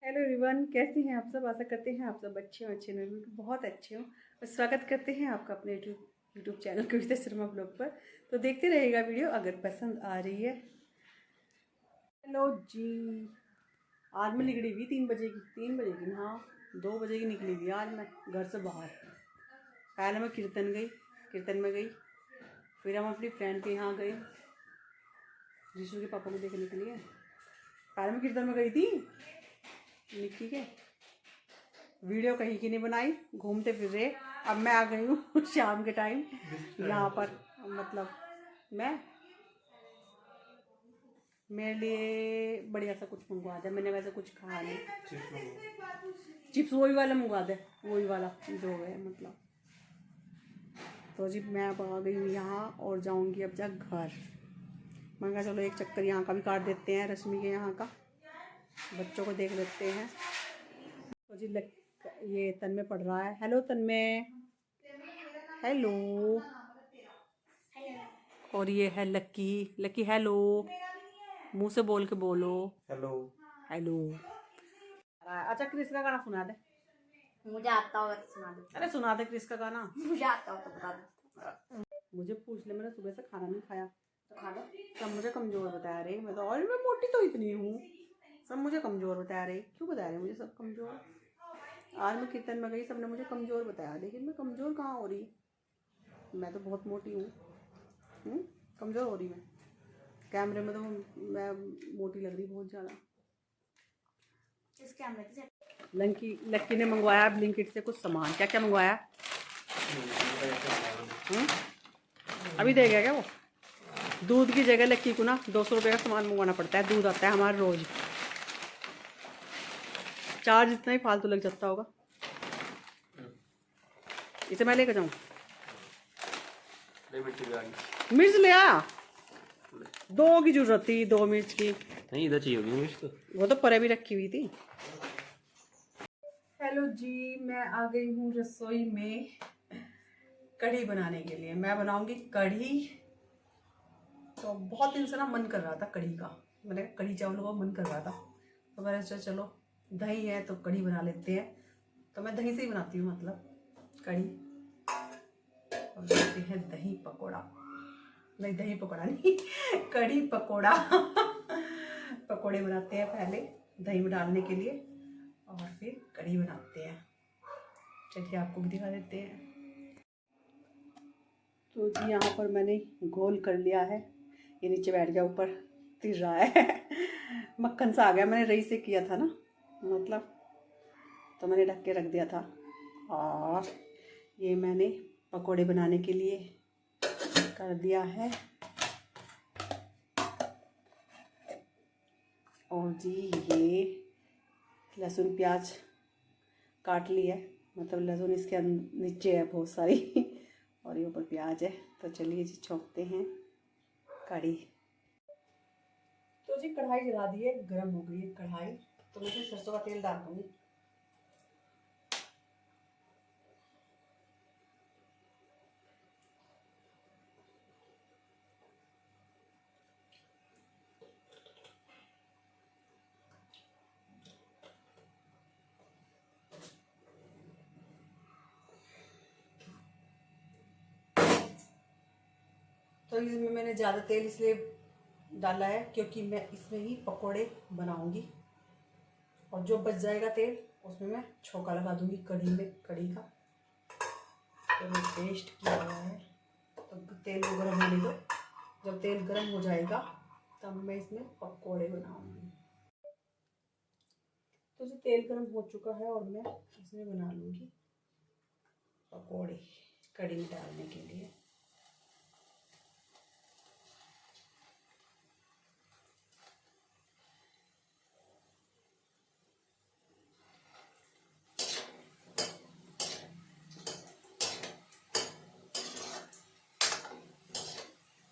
Hello everyone, कैसे हैं आप सब। आशा करते हैं आप सब अच्छे हो, अच्छे नहीं बहुत अच्छे हो। और स्वागत करते हैं आपका अपने YouTube channel Kavita Sharma blog पर। तो देखते रहेगा वीडियो अगर पसंद आ रही है। हेलो जी, आज मैं निकली हुई 3 बजे की हाँ 2 बजे की निकली हुई आज मैं घर से बाहर। पहले मैं कीर्तन में गई, फिर हम अपनी फ्रेंड के यहाँ गए जीशु के पापा को देखने के लिए। पहले मैं कीर्तन में गई थी निक्की के, वीडियो कहीं की नहीं बनाई, घूमते फिर रहे। अब मैं आ गई हूँ शाम के टाइम यहाँ पर। मतलब मैं मेरे लिए बढ़िया सा कुछ मंगवा दे। मैंने वैसे कुछ खाया नहीं। चिप्स वही वाला मंगवा दे, वही वाला जो है मतलब। तो जी मैं अब आ गई हूँ यहाँ और जाऊँगी अब जा घर। मैं कहा चलो एक चक्कर यहाँ का भी काट देते हैं, रश्मि के यहाँ का, बच्चों को देख लेते हैं। तो जी ये तन्मय पढ़ रहा है। हेलो तन्मय, हेलो। और ये है लक्की हेलो, मुंह से बोल के बोलो हेलो हेलो। अच्छा क्रिस का गाना सुना दे। मुझे आता होगा तो सुना दो। अरे सुना दे क्रिस का गाना। मुझे आता हो तो बता दो। मुझे पूछ ले, मैंने सुबह से खाना नहीं खाया। तो खा लो। सब मुझे कमजोर बता रहे। मैं तो और मैं मोटी तो इतनी हूँ। सब मुझे कमजोर बता रहे। क्यों बता रहे मुझे सब कमजोर। आज मैं कीर्तन में गई, सबने मुझे कमजोर बताया, लेकिन मैं कमजोर कहाँ हो रही। मैं तो बहुत मोटी हूँ। कमजोर हो रही मैं। कैमरे में तो मैं मोटी लग रही बहुत ज़्यादा। इस कैमरे से लक्की ने मंगवाया ब्लिंकिट से कुछ सामान। क्या क्या मंगवाया? अभी दे गया क्या वो? दूध की जगह लक्की को ना 200 रुपये का सामान मंगवाना पड़ता है। दूध आता है हमारा रोज। चार्ज इतना ही फालतू लग जाता होगा। इसे मैं लेकर जाऊँ? मिर्च ले आ। 2 की जरूरत थी, 2 मिर्च की। नहीं इधर चाहिए होगी मिर्च तो। वो तो परे भी रखी हुई थी। हेलो जी, मैं आ गई हूँ रसोई में कढ़ी बनाने के लिए। मैं बनाऊंगी कढ़ी। तो बहुत दिन से ना मन कर रहा था कढ़ी का। मैंने कढ़ी चावल का मन कर रहा था, तो मैंने सोचा चलो दही है तो कढ़ी बना लेते हैं। तो मैं दही से ही बनाती हूँ मतलब कढ़ी। और बनाते हैं दही पकौड़ा। नहीं दही पकौड़ा नहीं कढ़ी पकौड़ा पकौड़े बनाते हैं पहले दही में डालने के लिए, और फिर कढ़ी बनाते हैं। चलिए आपको भी दिखा देते हैं। तो जी यहाँ पर मैंने घोल कर लिया है। ये नीचे बैठ गया, ऊपर तिर रहा है मक्खन सा आ गया। मैंने रई से किया था ना मतलब, तो मैंने ढक के रख दिया था। और ये मैंने पकोड़े बनाने के लिए कर दिया है। और जी ये लहसुन प्याज काट ली है, मतलब लहसुन इसके नीचे है बहुत सारी और ये ऊपर प्याज है। तो चलिए जी छोंकते हैं कढ़ी। तो जी कढ़ाई जला दी है, गर्म हो गई है कढ़ाई। तो मुझे सरसों का तेल डाल दूँगी। तो इसमें मैंने ज़्यादा तेल इसलिए डाला है क्योंकि मैं इसमें ही पकोड़े बनाऊंगी। और जो बच जाएगा तेल उसमें मैं छोंका लगा दूंगी कढ़ी में, कढ़ी का। तो मैं पेस्ट किया हुआ है। तो तेल को गर्म होने दो। जब तेल गर्म हो जाएगा तब मैं इसमें पकोड़े बनाऊंगी। तो जो तेल गर्म हो चुका है और मैं इसमें बना लूँगी पकोड़े कढ़ी में डालने के लिए।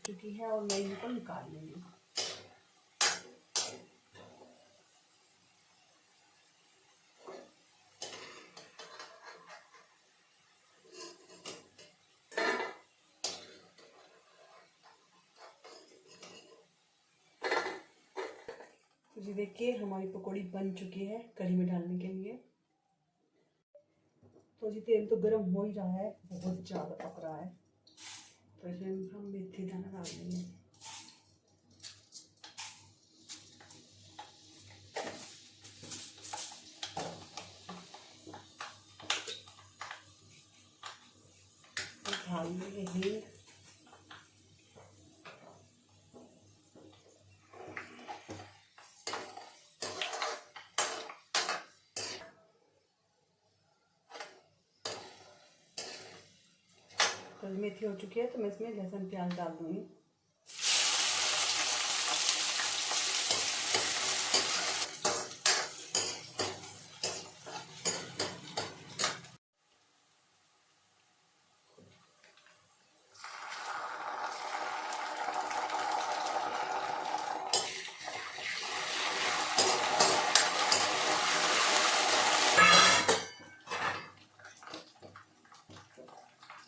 चुकी है और मैं इनको निकाल लूँगी। तो जी देखिए हमारी पकौड़ी बन चुकी है कढ़ी में डालने के लिए। तो जी तेल तो गर्म हो ही रहा है, बहुत ज़्यादा पक रहा है। तो इसमें हम मेथी दाना डाल देंगे। डाल देंगे हींग। तो मेथी हो चुकी है तो मैं इसमें लहसुन प्याज डाल दूँगी।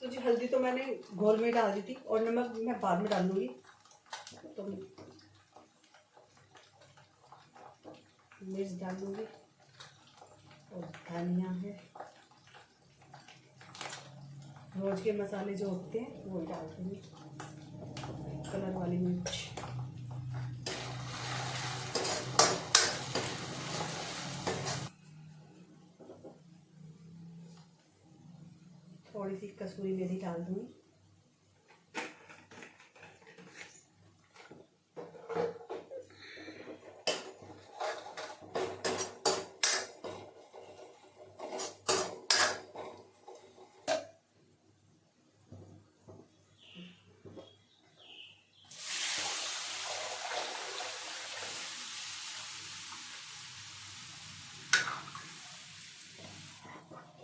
तो जी हल्दी तो मैंने घोल में डाल दी थी और नमक मैं बाद में डाल दूँगी। तो मिर्च डाल दूँगी और धनिया है, रोज के मसाले जो होते हैं वो डाल दूँगी, कलर वाली मिर्च। थोड़ी सी कसूरी मेथी डाल दूँगी।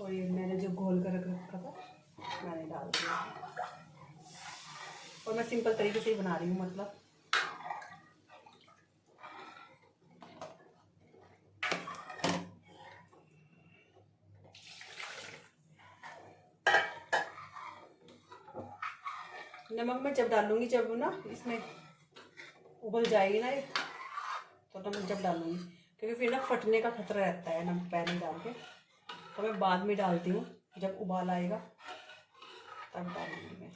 और ये मैंने जो घोल कर रख रखा था मैंने डाल दिया। और मैं सिंपल तरीके से ही बना रही हूँ, मतलब नमक मैं जब डालूंगी, जब ना इसमें उबल जाएगी ना ये, तो नमक जब डालूंगी, क्योंकि फिर ना फटने का खतरा रहता है नमक पहले डाल के। तो मैं बाद में डालती हूँ, जब उबाल आएगा तब डालूंगी मैं।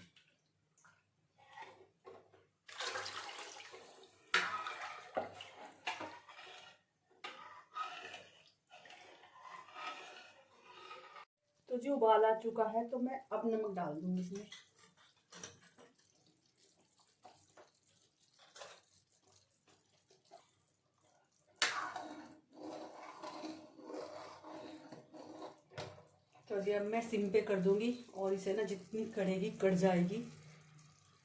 तो जो उबाल आ चुका है तो मैं अब नमक डाल दूंगी इसमें। तो जी अब मैं सिम पे कर दूंगी और इसे ना जितनी कढ़ेगी कढ़ जाएगी।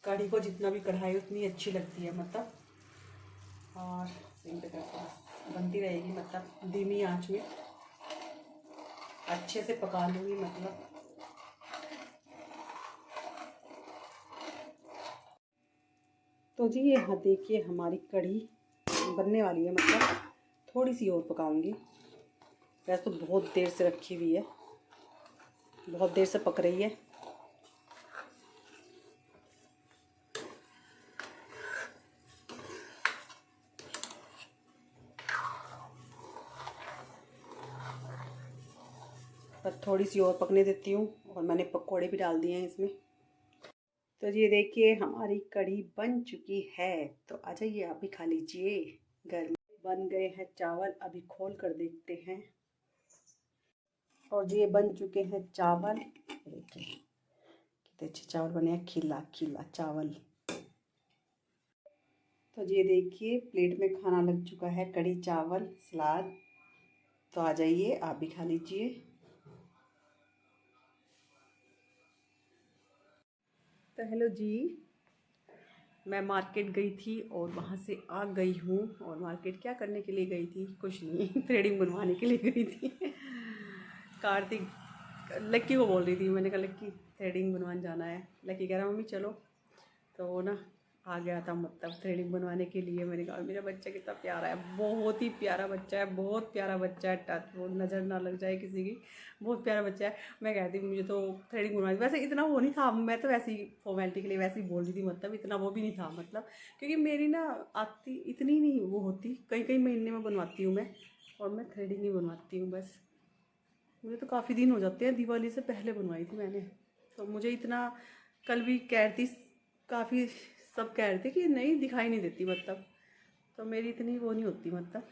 कढ़ी को जितना भी कढ़ाई उतनी अच्छी लगती है, मतलब। और सिम पे करके बनती रहेगी, मतलब धीमी आंच में अच्छे से पका लूँगी, मतलब। तो जी ये हाँ देखिए हमारी कढ़ी बनने वाली है, मतलब थोड़ी सी और पकाऊंगी। वैसे तो बहुत देर से रखी हुई है, बहुत देर से पक रही है। पर थोड़ी सी और पकने देती हूँ। और मैंने पकौड़े भी डाल दिए हैं इसमें। तो ये देखिए हमारी कढ़ी बन चुकी है। तो आ जाइए आप भी खा लीजिए। घर में बन गए हैं चावल, अभी खोल कर देखते हैं। और ये बन चुके हैं चावल, देखिए कितने अच्छे चावल बने हैं, खिला खिला चावल। तो ये देखिए प्लेट में खाना लग चुका है, कढ़ी चावल सलाद। तो आ जाइए आप भी खा लीजिए। तो हेलो जी, मैं मार्केट गई थी और वहाँ से आ गई हूँ। और मार्केट क्या करने के लिए गई थी? कुछ नहीं, थ्रेडिंग बनवाने के लिए गई थी। कार्तिक लक्की को बोल रही थी, मैंने कहा लक्की थ्रेडिंग बनवाने जाना है। लक्की कह रहा मम्मी चलो। तो वो ना आ गया था मतलब थ्रेडिंग बनवाने के लिए। मैंने कहा मेरा बच्चा कितना प्यारा है, बहुत ही प्यारा बच्चा है, बहुत प्यारा बच्चा है, टच वो नज़र ना लग जाए किसी की, बहुत प्यारा बच्चा है। मैं कहती मुझे तो थ्रेडिंग बनवानी, वैसे इतना वो नहीं था, मैं तो वैसे ही फॉर्मेलिटी के लिए वैसे ही बोल रही थी, मतलब इतना वो भी नहीं था मतलब, क्योंकि मेरी ना आती इतनी नहीं वो होती, कई महीने में बनवाती हूँ मैं, और मैं थ्रेडिंग ही बनवाती हूँ बस। मुझे तो काफ़ी दिन हो जाते हैं, दिवाली से पहले बनवाई थी मैंने, तो मुझे इतना कल भी कह रही थी, काफ़ी सब कह रहे थे कि नहीं दिखाई नहीं देती मतलब, तो मेरी इतनी वो नहीं होती मतलब।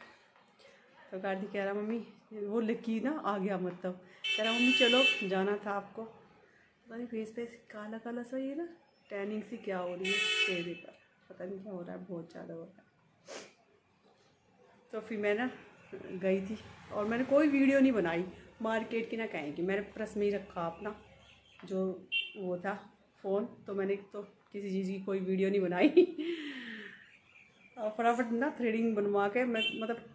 तो कार्तिक कह रहा मम्मी वो लकी ना आ गया मतलब, कह रहा मम्मी चलो जाना था आपको। पता नहीं फेस पे काला काला सा ये ना टैनिंग सी क्या हो रही है चेहरे पर, पता नहीं क्या हो रहा है, बहुत ज़्यादा हो रहा है। तो फिर मैं ना गई थी और मैंने कोई वीडियो नहीं बनाई मार्केट की, ना कहेंगी, मैंने पर्स में ही रखा अपना जो वो था फ़ोन, तो मैंने तो किसी चीज़ की कोई वीडियो नहीं बनाई। और फटाफट ना थ्रेडिंग बनवा के मैं मतलब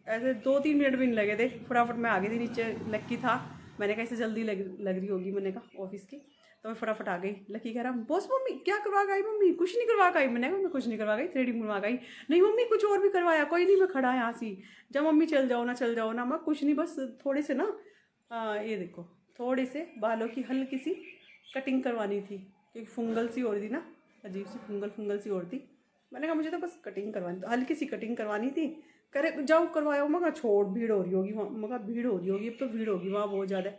ऐसे 2-3 मिनट भी नहीं लगे थे, फटाफट मैं आ गई थी नीचे। लक्की था, मैंने कहा इसे जल्दी लग रही होगी, मैंने कहा ऑफिस की, तो मैं फटाफट आ गई। लकी कह रहा बॉस मम्मी क्या करवा गई, मम्मी कुछ नहीं करवा गई। मैंने कहा मैं कुछ नहीं करवा गई, थ्रेडिंग बनवा गई। नहीं मम्मी कुछ और भी करवाया, कोई नहीं मैं खड़ा यहाँ से, जब मम्मी चल जाओ ना, मैं कुछ नहीं, बस थोड़े से ना ये देखो थोड़े से बालों की हल्की सी कटिंग करवानी थी, क्योंकि फंगल सी हो रही थी ना, अजीब सी फंगल सी हो रही थी। मैंने कहा मुझे तो बस कटिंग करवानी थी, हल्की सी कटिंग करवानी थी। करे जाओ करवाओ, मैं कहा छोड़ भीड़ हो रही होगी वहाँ, मैं कहा भीड़ हो रही होगी, अब तो भीड़ होगी वहाँ बहुत ज़्यादा।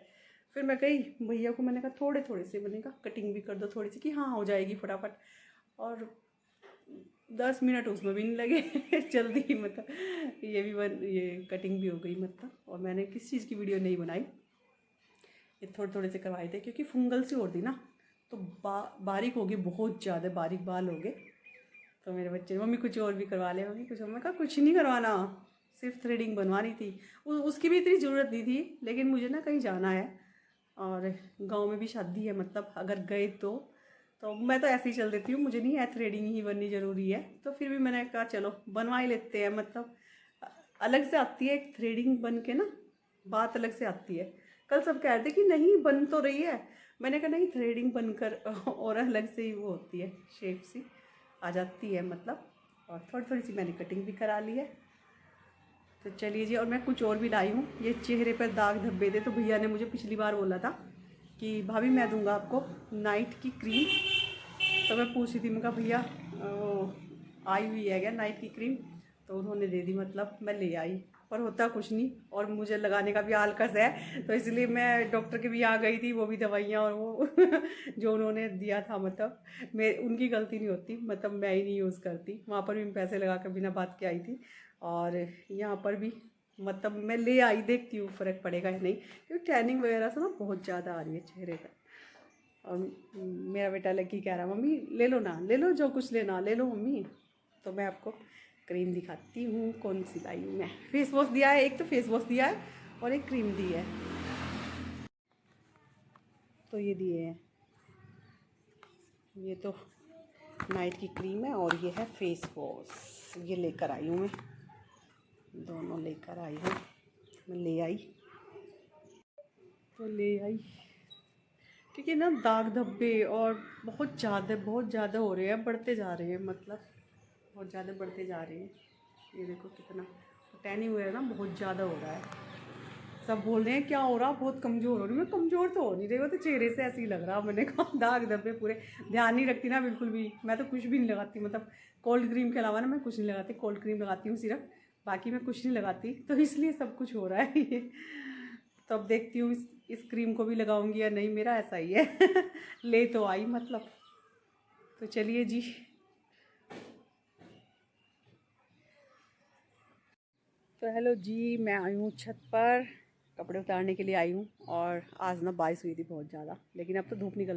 फिर मैं गई भैया को, मैंने कहा थोड़े से, मैंने कहा कटिंग भी कर दो थोड़ी सी, कि हाँ हो जाएगी फटाफट। और 10 मिनट उसमें भी नहीं लगे जल्दी मतलब ये कटिंग भी हो गई मतलब। और मैंने किस चीज़ की वीडियो नहीं बनाई, ये थोड़े से करवाए थे, क्योंकि फंगल सी हो रही ना, तो बारीक हो गई, बहुत ज़्यादा बारीक बाल हो गए। तो मेरे बच्चे मम्मी कुछ और भी करवा ले, मम्मी कुछ, मैं कहा कुछ नहीं करवाना, सिर्फ थ्रेडिंग बनवानी थी। उसकी भी इतनी ज़रूरत नहीं थी, लेकिन मुझे ना कहीं जाना है और गांव में भी शादी है मतलब, अगर गए तो मैं तो ऐसे ही चल देती हूँ, मुझे नहीं है थ्रेडिंग ही बननी ज़रूरी है। तो फिर भी मैंने कहा चलो बनवा ही लेते हैं, मतलब अलग से आती है एक थ्रेडिंग बन के ना, बात अलग से आती है। कल सब कह रहे थे कि नहीं बन तो रही है, मैंने कहा नहीं थ्रेडिंग बनकर और अलग से ही वो होती है, शेप सी आ जाती है मतलब। और थोड़ी सी मैंने कटिंग भी करा ली है। तो चलिए जी, और मैं कुछ और भी लाई हूँ, ये चेहरे पर दाग धब्बे थे, तो भैया ने मुझे पिछली बार बोला था कि भाभी मैं दूंगा आपको नाइट की क्रीम। तो मैं पूछ रही थी, मैं कहा भैया वो आई हुई है क्या नाइट की क्रीम, तो उन्होंने दे दी, मतलब मैं ले आई, पर होता कुछ नहीं, और मुझे लगाने का भी आलकस है, तो इसलिए मैं डॉक्टर के भी यहाँ गई थी, वो भी दवाइयाँ और वो जो उन्होंने दिया था, मतलब मैं उनकी गलती नहीं होती, मतलब मैं ही नहीं यूज़ करती। वहाँ पर भी मैं पैसे लगा कर बिना बात के आई थी, और यहाँ पर भी मतलब मैं ले आई, देखती हूँ फ़र्क पड़ेगा या नहीं, क्योंकि टैनिंग वगैरह से ना बहुत ज़्यादा आ रही है चेहरे पर। और मेरा बेटा लकी कह रहा मम्मी ले लो ना, ले लो जो कुछ लेना ले लो मम्मी। तो मैं आपको क्रीम दिखाती हूँ कौन सी लाई हूँ मैं। फेस वॉश दिया है, एक तो फेस वॉश दिया है और एक क्रीम दी है, तो ये दिए हैं, ये तो नाइट की क्रीम है और ये है फेस वॉश, ये लेकर आई हूँ मैं, दोनों लेकर आई हूँ मैं, ले आई क्योंकि ना दाग धब्बे और बहुत ज़्यादा हो रहे हैं, बढ़ते जा रहे हैं, मतलब बहुत ज़्यादा बढ़ते जा रहे हैं। ये देखो कितना टैनिंग वगैरह ना बहुत ज़्यादा हो रहा है। सब बोल रहे हैं क्या हो रहा, बहुत कमज़ोर हो रही, मैं कमज़ोर तो हो नहीं रही, वो तो चेहरे से ऐसे ही लग रहा। मैंने कहा दाग धब्बे पूरे, ध्यान नहीं रखती ना बिल्कुल भी, मैं तो कुछ भी नहीं लगाती, मतलब कोल्ड क्रीम के अलावा ना मैं कुछ नहीं लगाती, कोल्ड क्रीम लगाती हूँ सिर्फ, बाकी मैं कुछ नहीं लगाती, तो इसलिए सब कुछ हो रहा है ये। तो अब देखती हूँ इस क्रीम को भी लगाऊंगी या नहीं, मेरा ऐसा ही है ले तो आई मतलब। तो चलिए जी, तो हेलो जी, मैं आई हूँ छत पर, कपड़े उतारने के लिए आई हूँ। और आज ना बारिश हुई थी बहुत ज़्यादा, लेकिन अब तो धूप निकल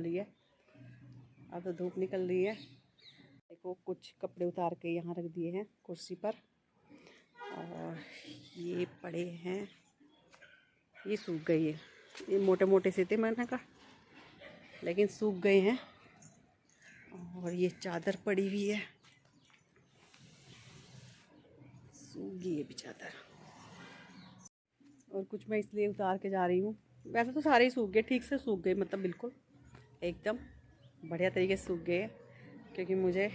रही है, देखो कुछ कपड़े उतार के यहाँ रख दिए हैं कुर्सी पर, और ये पड़े हैं, ये सूख गई है, ये मोटे मोटे से थे मैंने कहा, लेकिन सूख गए हैं। और ये चादर पड़ी हुई है, सूख गई है भी चादर। और कुछ मैं इसलिए उतार के जा रही हूँ, वैसे तो सारे ही सूख गए, ठीक से सूख गए, मतलब बिल्कुल एकदम बढ़िया तरीके से सूख गए, क्योंकि मुझे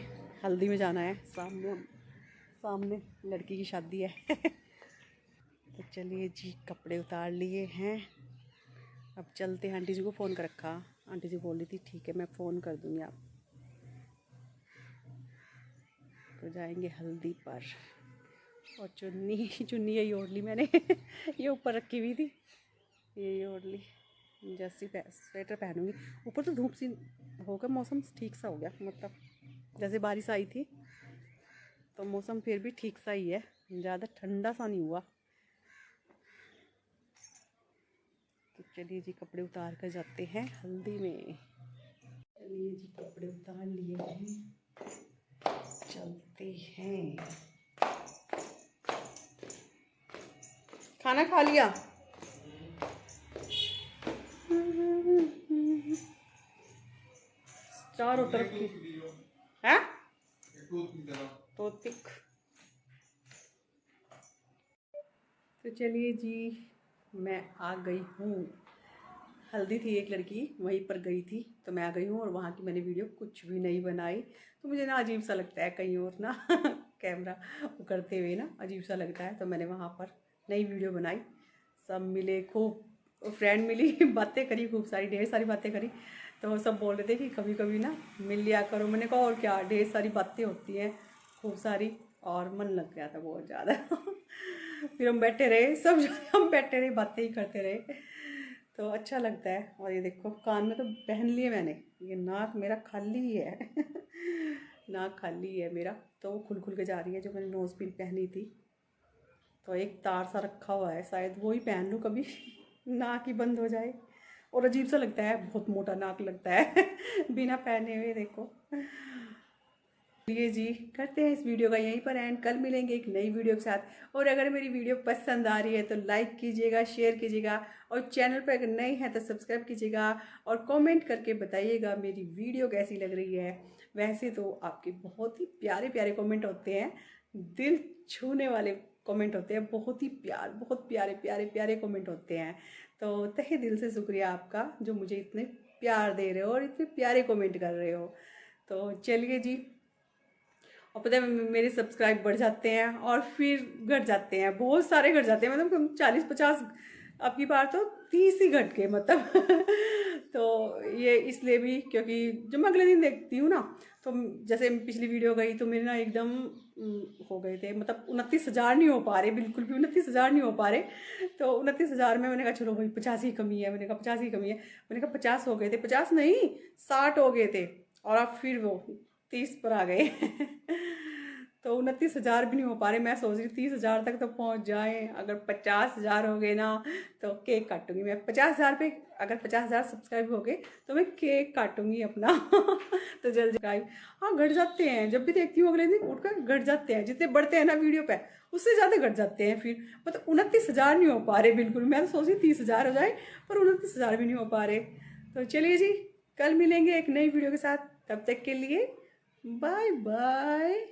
हल्दी में जाना है, सामने लड़की की शादी है। तो चलिए जी, कपड़े उतार लिए हैं, अब चलते हैं। आंटी जी को फ़ोन कर रखा, आंटी जी बोल रही थी ठीक है मैं फ़ोन कर दूँगी आप। तो जाएंगे हल्दी पर। और चुन्नी यही ओढ़ ली मैंने। ये ऊपर रखी हुई थी, ये ओढ़ ली। जैसी स्वेटर पहनूंगी। ऊपर तो धूप सी होकर मौसम ठीक सा हो गया, मतलब जैसे बारिश आई थी, तो मौसम फिर भी ठीक सा ही है, ज़्यादा ठंडा सा नहीं हुआ। तो चलिए जी, कपड़े उतार कर जाते हैं हल्दी में। चलिए जी, कपड़े उतार लिए हैं, चलते हैं। खाना खा लिया? चारों तरफ की है टूथपिक। तो चलिए जी, मैं आ गई हूँ। हल्दी थी, एक लड़की वहीं पर गई थी, तो मैं आ गई हूँ। और वहाँ की मैंने वीडियो कुछ भी नहीं बनाई, तो मुझे ना अजीब सा लगता है कहीं और ना कैमरा करते हुए ना अजीब सा लगता है। तो मैंने वहाँ पर नई वीडियो बनाई, सब मिले, खूब फ्रेंड मिली, बातें करी, खूब सारी ढेर सारी बातें करी। तो सब बोल रहे थे कि कभी कभी ना मिल लिया करो। मैंने कहा और क्या, ढेर सारी बातें होती हैं खूब सारी, और मन लग गया था बहुत ज़्यादा। फिर हम बैठे रहे, सब हम बैठे रहे, बातें ही करते रहे, तो अच्छा लगता है। और ये देखो, कान में तो पहन लिए मैंने, ये नाक मेरा खाली ही है। नाक खाली है मेरा, तो वो खुल के जा रही है। जो मैंने नोज़ पिन पहनी थी, तो एक तार सा रखा हुआ है, शायद वो ही पहन लूँ कभी। नाक ही बंद हो जाए। और अजीब सा लगता है, बहुत मोटा नाक लगता है बिना पहने हुए। देखो, चलिए जी, करते हैं इस वीडियो का यहीं पर एंड। कल मिलेंगे एक नई वीडियो के साथ। और अगर मेरी वीडियो पसंद आ रही है तो लाइक कीजिएगा, शेयर कीजिएगा, और चैनल पर अगर नए हैं तो सब्सक्राइब कीजिएगा, और कमेंट करके बताइएगा मेरी वीडियो कैसी लग रही है। वैसे तो आपके बहुत ही प्यारे प्यारे कमेंट होते हैं, दिल छूने वाले कमेंट होते हैं, बहुत ही बहुत प्यारे प्यारे प्यारे कमेंट होते हैं। तो तहे दिल से शुक्रिया आपका, जो मुझे इतने प्यार दे रहे हो और इतने प्यारे कमेंट कर रहे हो। तो चलिए जी, और पता है मेरे सब्सक्राइब बढ़ जाते हैं और फिर घट जाते हैं, बहुत सारे घट जाते हैं, मतलब 40-50, अब की बार तो 30 ही घट गए मतलब। तो ये इसलिए भी क्योंकि जब मैं अगले दिन देखती हूँ ना, तो जैसे पिछली वीडियो गई तो मेरे ना एकदम हो गए थे, मतलब 29,000 नहीं हो पा रहे, बिल्कुल भी 29,000 नहीं हो पा रहे। तो 29,000 में मैंने कहा चलो भाई 50 ही कमी है, मैंने कहा 50 ही कमी है, मैंने कहा 50 हो गए थे, 50 नहीं 60 हो गए थे, और अब फिर वो 30 पर आ गए। तो 29,000 भी नहीं हो पा रहे। मैं सोच रही 30,000 तक तो पहुंच जाए। अगर 50,000 हो गए ना तो केक काटूंगी मैं 50,000 पे। अगर 50,000 सब्सक्राइब हो गए तो मैं केक काटूंगी अपना। तो जल्द सब्सक्राइब, हाँ घट जाते हैं, जब भी देखती हूँ अगले दिन उठकर घट जाते हैं, जितने बढ़ते हैं ना वीडियो पे उससे ज़्यादा घट जाते हैं। फिर मतलब 29,000 नहीं हो पा रहे बिल्कुल। मैं तो सोच रही 30,000 हो जाए, पर 29,000 भी नहीं हो पा रहे। तो चलिए जी, कल मिलेंगे एक नई वीडियो के साथ, तब तक के लिए बाय बाय।